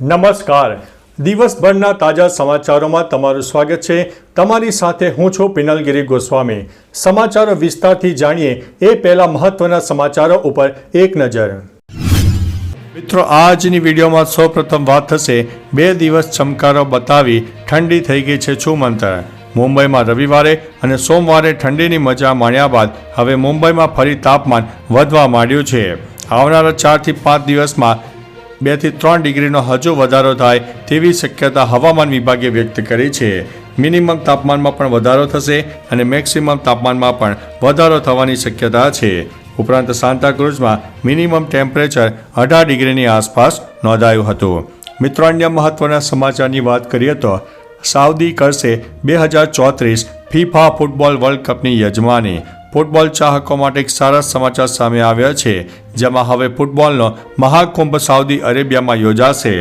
નમસ્કાર. દિવસભરના તાજા સમાચારોમાં તમારું સ્વાગત છે. તમારી સાથે હું છું પિનલગીરી ગોસ્વામી. સમાચારો વિસ્તારથી જાણીએ એ પહેલા મહત્વના સમાચારો ઉપર એક નજર. મિત્રો, આજની વિડીયોમાં સૌપ્રથમ વાત થશે 2 દિવસ ચમકારો બતાવી ઠંડી થઈ ગઈ છે છૂમંતર. મુંબઈમાં રવિવારે અને સોમવારે ઠંડીની મજા માણ્યા બાદ હવે મુંબઈમાં ફરી તાપમાન વધવા માંડ્યું છે. આવનારા 4 થી 5 દિવસમાં 2 થી 3 ડિગ્રીનો હજુ વધારો થાય તેવી શક્યતા હવામાન વિભાગે વ્યક્ત કરી છે. મિનિમમ તાપમાનમાં પણ વધારો થશે અને મેક્સિમમ તાપમાનમાં પણ વધારો થવાની શક્યતા છે. ઉપરાંત સાન્તાક્રુઝમાં મિનિમમ ટેમ્પરેચર 18 ડિગ્રીની આસપાસ નોંધાયું હતું. મિત્રો, અન્ય મહત્વના સમાચારની વાત કરીએ તો સાઉદી કરશે 2034 ફીફા ફૂટબોલ વર્લ્ડ કપની યજમાની. ફૂટબોલ ચાહકો માટે એક સારા સમાચાર સામે આવ્યા છે, જેમાં હવે ફૂટબોલનો મહાકુંભ સાઉદી અરેબિયામાં યોજાશે.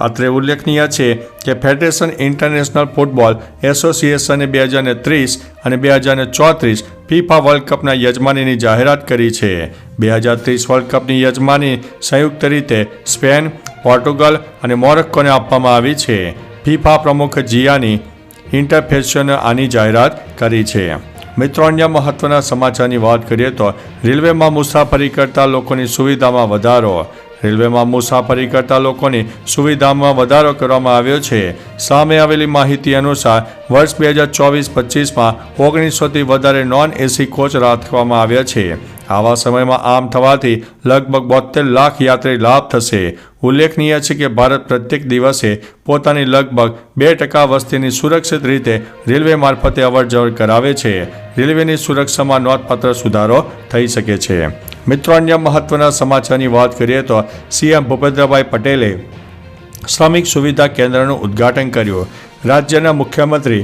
અત્રે ઉલ્લેખનીય છે કે ફેડરેશન ઇન્ટરનેશનલ ફૂટબોલ એસોસિએશને 2030 અને 2034 ફીફા વર્લ્ડ કપના યજમાનીની જાહેરાત કરી છે. 2030 વર્લ્ડ કપની યજમાની સંયુક્ત રીતે સ્પેન, પોર્ટુગલ અને મોરોક્કોને આપવામાં આવી છે. ફીફા પ્રમુખ જિયાની ઇન્ટરફેશને આની જાહેરાત કરી છે. મિત્રો, અન્ય મહત્વના સમાચારની વાત કરીએ તો રેલવેમાં મુસાફરી કરતા લોકોની સુવિધામાં વધારો. રેલવેમાં મુસાફરી કરતા લોકોની સુવિધામાં વધારો કરવામાં આવ્યો છે. સામે આવેલી માહિતી અનુસાર વર્ષ 2024-25માં 1900થી વધારે નોન એસી કોચ રાખવામાં આવ્યા છે. આવા સમયમાં આમ થવાથી લગભગ 72 લાખ યાત્રી લાભ થશે. ઉલ્લેખનીય છે કે ભારત પ્રત્યેક દિવસે પોતાની લગભગ 2% વસ્તીની સુરક્ષિત રીતે રેલવે મારફતે અવરજવર કરાવે છે. રેલવેની સુરક્ષામાં નોંધપાત્ર સુધારો થઈ શકે છે. મિત્રો, અન્ય મહત્વના સમાચારની વાત કરીએ તો સીએમ ભૂપેન્દ્રભાઈ પટેલે શ્રમિક સુવિધા કેન્દ્રનું ઉદ્ઘાટન કર્યું. રાજ્યના મુખ્યમંત્રી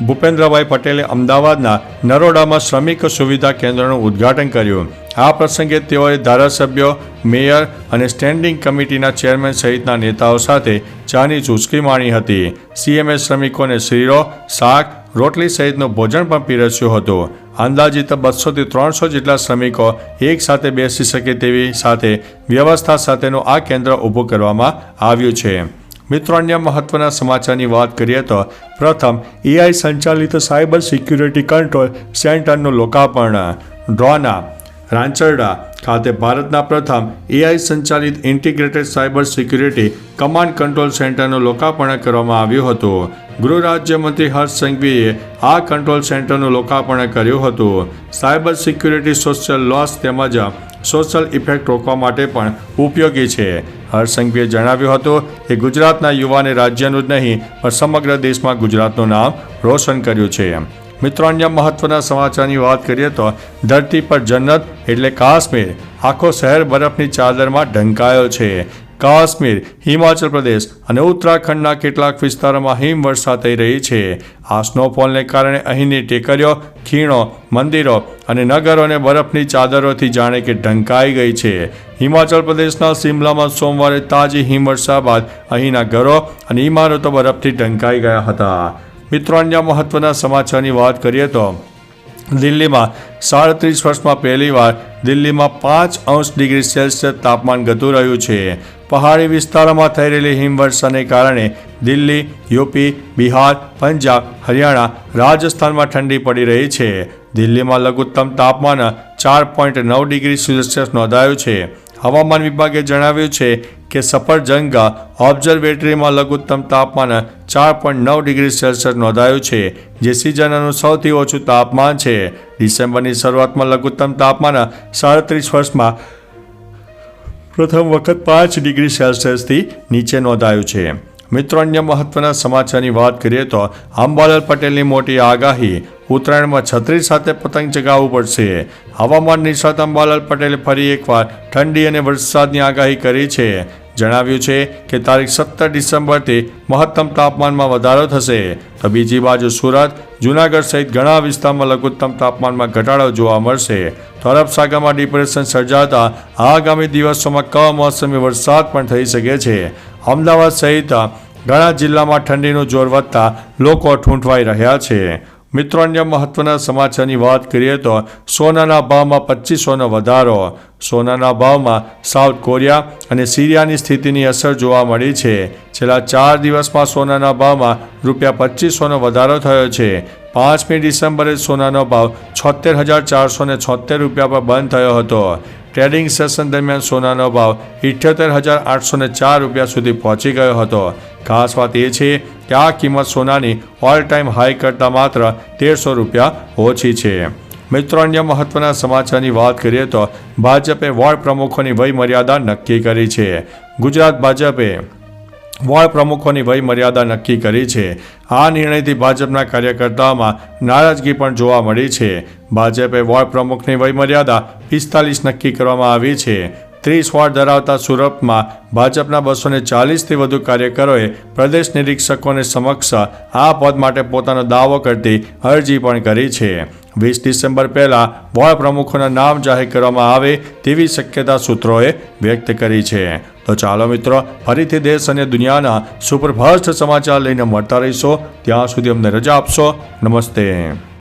ભૂપેન્દ્રભાઈ પટેલે અમદાવાદના નરોડામાં શ્રમિક સુવિધા કેન્દ્રનું ઉદ્ઘાટન કર્યું. આ પ્રસંગે તેઓએ ધારાસભ્યો, મેયર અને સ્ટેન્ડિંગ કમિટીના ચેરમેન સહિતના નેતાઓ સાથે ચાની ચૂસકી માણી હતી. સીએમએ શ્રમિકોને શીરો, શાક, રોટલી સહિતનું ભોજન પણ પીરસ્યું હતું. અંદાજિત 200 થી 300 જેટલા શ્રમિકો એક સાથે બેસી શકે તેવી સાથે વ્યવસ્થા સાથેનું આ કેન્દ્ર ઊભું કરવામાં આવ્યું છે. મિત્રો, અન્ય મહત્વના સમાચારની વાત કરીએ તો પ્રથમ એઆઈ સંચાલિત સાયબર સિક્યુરિટી કંટ્રોલ સેન્ટરનું લોકાર્પણ. ડ્રોના રાંચરડા ખાતે ભારતના પ્રથમ એઆઈ સંચાલિત integrated cyber security command control સેન્ટરનું લોકાર્પણ કરવામાં આવ્યું હતું. ગૃહ રાજ્યમંત્રી હર્ષ સંઘવીએ આ કંટ્રોલ સેન્ટરનું લોકાર્પણ કર્યું હતું. સાયબર સિક્યુરિટી સોશિયલ લોસ તેમજ સોશિયલ ઇફેક્ટ રોકવા માટે પણ ઉપયોગી છે. હર્ષ સંઘવીએ જણાવ્યું હતું કે ગુજરાતના યુવાને રાજ્યનું જ નહીં પણ સમગ્ર દેશમાં ગુજરાતનું નામ રોશન કર્યું છે. મિત્રો, અન્ય મહત્વના સમાચારની વાત કરીએ તો ધરતી પર જન્નત એટલે કાશ્મીર. આખો શહેર બરફની ચાદરમાં ઢંકાયો છે. કાશ્મીર, હિમાચલ પ્રદેશ અને ઉત્તરાખંડના કેટલાક વિસ્તારોમાં હિમવર્ષા થઈ રહી છે. આ સ્નોફોલને કારણે અહીંની ટેકરીઓ, ખીણો, મંદિરો અને નગરોને બરફની ચાદરોથી જાણે કે ઢંકાઈ ગઈ છે. હિમાચલ પ્રદેશના શિમલામાં સોમવારે તાજી હિમવર્ષા બાદ અહીંના ઘરો અને ઇમારતો બરફથી ઢંકાઈ ગયા હતા. મિત્રો, અન્ય મહત્વના સમાચારની વાત કરીએ તો દિલ્હીમાં 37 વર્ષમાં પહેલીવાર દિલ્હીમાં 5°C તાપમાન ઘટતું રહ્યું છે. પહાડી વિસ્તારોમાં થઈ રહેલી હિમવર્ષાને કારણે દિલ્હી, યુપી, બિહાર, પંજાબ, હરિયાણા, રાજસ્થાનમાં ઠંડી પડી રહી છે. દિલ્હીમાં લઘુત્તમ તાપમાન 4.9°C નોંધાયું છે. હવામાન વિભાગે જણાવ્યું છે કે સફરજંગ ઓબ્ઝર્વેટરીમાં લઘુત્તમ તાપમાન 4.9°C નોંધાયું છે, જે સિઝનનું સૌથી ઓછું તાપમાન છે. ડિસેમ્બરની શરૂઆતમાં લઘુત્તમ તાપમાન 37 વર્ષમાં પ્રથમ વખત 5°C નીચે નોંધાયું છે. મિત્રો, અન્ય મહત્વના સમાચારની વાત કરીએ તો અંબાલાલ પટેલની મોટી આગાહી. ઉત્તરાયણમાં છત્રી સાથે પતંગ ચગાવવું પડશે. હવામાન નિષ્ણાત અંબાલાલ પટેલે ફરી એકવાર ઠંડી અને વરસાદની આગાહી કરી છે. જણાવ્યું છે કે તારીખ 17 ડિસેમ્બરથી મહત્તમ તાપમાનમાં વધારો થશે. તો બીજી બાજુ સુરત, જૂનાગઢ સહિત ઘણા વિસ્તારમાં લઘુત્તમ તાપમાનમાં ઘટાડો જોવા મળશે. તો અરબ સાગરમાં ડિપ્રેશન સર્જાતા આગામી દિવસોમાં કમોસમી વરસાદ પણ થઈ શકે છે. અમદાવાદ સહિત ઘણા જિલ્લામાં ઠંડીનું જોર વધતા લોકો ઠૂંઠવાઈ રહ્યા છે. મિત્રો, અન્ય મહત્વના સમાચારની વાત કરીએ તો સોનાના ભાવમાં 2500નો વધારો. સોનાના ભાવમાં સાઉથ કોરિયા અને સિરિયાની સ્થિતિની અસર જોવા મળી છે. છેલ્લા 4 દિવસમાં સોનાના ભાવમાં ₹2500નો વધારો થયો છે. 5મી ડિસેમ્બરે સોનાનો ભાવ ₹76,476 પર બંધ થયો હતો. ટ્રેડિંગ સેશન દરમિયાન સોનાનો ભાવ ₹78,804 સુધી પહોંચી ગયો હતો. ખાસ વાત એ છે કે આ કિંમત સોનાની ઓલ ટાઈમ હાઈ કરતાં માત્ર ₹1,300 ઓછી છે. મિત્રો, અન્ય મહત્વના સમાચારની વાત કરીએ તો ભાજપે વોર્ડ પ્રમુખોની વયમર્યાદા નક્કી કરી છે. ગુજરાત ભાજપે વોર્ડ પ્રમુખોની વયમર્યાદા નક્કી કરી છે. આ નિર્ણયથી ભાજપના કાર્યકર્તાઓમાં નારાજગી પણ જોવા મળી છે. ભાજપે વોર્ડ પ્રમુખની વયમર્યાદા 45 નક્કી કરવામાં આવી છે. 30 વોર્ડ ધરાવતા સુરતમાં ભાજપના 240થી વધુ કાર્યકરોએ પ્રદેશ નિરીક્ષકોને સમક્ષ આ પદ માટે પોતાનો દાવો કરતી અરજી પણ કરી છે. 20 ડિસેમ્બર પહેલાં વોર્ડ પ્રમુખોના નામ જાહેર કરવામાં આવે તેવી શક્યતા સૂત્રોએ વ્યક્ત કરી છે. તો ચાલો મિત્રો, ફરીથી દેશ અને દુનિયાના સુપરફાસ્ટ સમાચાર લઈને મળતા રહીશો. ત્યાં સુધી અમને રજા આપશો. નમસ્તે.